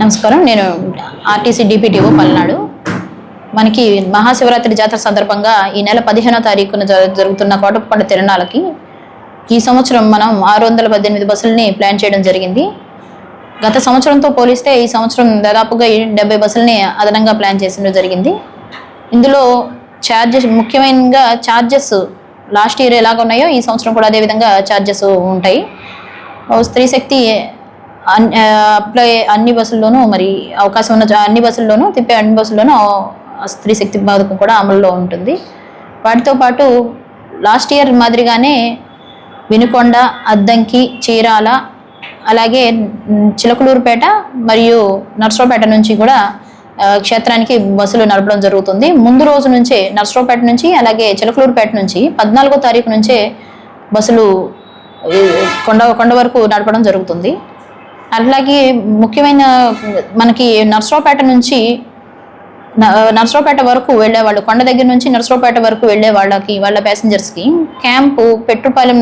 నమస్కారం. నేను RTC DPTO Palnadu. మనకి మహాశివరాత్రి జాతర సందర్భంగా ఈ నెల 15వ తారీఖున జరుగుతున్న కోటప్పకొండ తిరునాళ్ళకి ఈ సంవత్సరం మనం 618 బస్సులని ప్లాన్ చేయడం జరిగింది. గత సంవత్సరంతో పోలిస్తే ఈ సంవత్సరం దాదాపుగా 70 బస్సులని అదనంగా ప్లాన్ చేసిన జరిగింది. ఇందులో ముఖ్యమైనగా ఛార్జెస్ లాస్ట్ ఇయర్ ఎలాగ ఉన్నాయో ఈ సంవత్సరం కూడా అదేవిధంగా ఛార్జెస్ ఉంటాయి. స్త్రీ శక్తి అన్ని బస్సుల్లోనూ మరి అవకాశం ఉన్న అన్ని బస్సుల్లోనూ అన్ని బస్సుల్లోనూ స్త్రీ శక్తి పథకం కూడా అమల్లో ఉంటుంది. వాటితో పాటు లాస్ట్ ఇయర్ మాదిరిగానే వినుకొండ, అద్దంకి, చీరాల, అలాగే చిలకలూరుపేట మరియు నర్సరావుపేట నుంచి కూడా క్షేత్రానికి బస్సులు నడపడం జరుగుతుంది. ముందు రోజు నుంచే నర్సరావుపేట నుంచి అలాగే చిలకలూరుపేట నుంచి 14వ తారీఖు నుంచే బస్సులు కొండ వరకు నడపడం జరుగుతుంది. అలాగే ముఖ్యమైన మనకి నర్సరావుపేట వరకు వెళ్ళేవాళ్ళు, కొండ దగ్గర నుంచి నర్సరావుపేట వరకు వెళ్ళే వాళ్ళ ప్యాసింజర్స్కి క్యాంపు పెట్రుపాలెం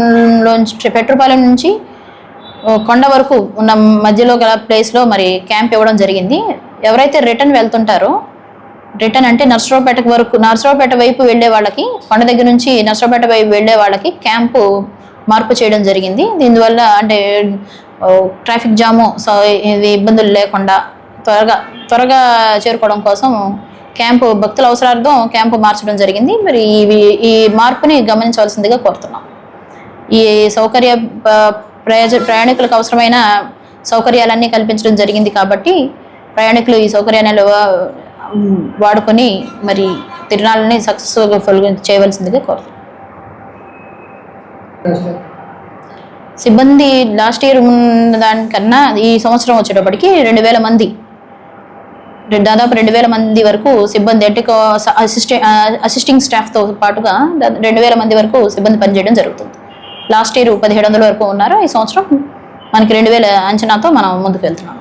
నుంచి కొండ వరకు ఉన్న మధ్యలో గల ప్లేస్లో మరి క్యాంప్ ఇవ్వడం జరిగింది. ఎవరైతే రిటర్న్ వెళ్తుంటారో, రిటర్న్ అంటే నర్సరావుపేట వైపు వెళ్ళే వాళ్ళకి, కొండ దగ్గర నుంచి నర్సరావుపేట వైపు వెళ్ళే వాళ్ళకి క్యాంపు మార్పు చేయడం జరిగింది. దీనివల్ల అంటే ట్రాఫిక్ జాము ఇబ్బందులు లేకుండా త్వరగా చేరుకోవడం కోసం భక్తుల అవసరార్థం క్యాంపు మార్చడం జరిగింది. మరి ఈ మార్పుని గమనించవలసిందిగా కోరుతున్నాం. ఈ ప్రయాణికులకు అవసరమైన సౌకర్యాలన్నీ కల్పించడం జరిగింది కాబట్టి ప్రయాణికులు ఈ సౌకర్యాన్ని వాడుకొని మరి తిరునాళ్ళని సక్సెస్ఫుల్ చేయవలసిందిగా కోరుతున్నాం. సిబ్బంది లాస్ట్ ఇయర్ ఉన్న దానికన్నా ఈ సంవత్సరం వచ్చేటప్పటికి 2000 మంది, దాదాపు 2000 మంది వరకు సిబ్బంది అసిస్టింగ్ స్టాఫ్తో పాటుగా 2000 మంది వరకు సిబ్బంది పనిచేయడం జరుగుతుంది. లాస్ట్ ఇయర్ 1700 వరకు ఉన్నారు. ఈ సంవత్సరం మనకి 2000 అంచనాతో మనం ముందుకు వెళ్తున్నాం.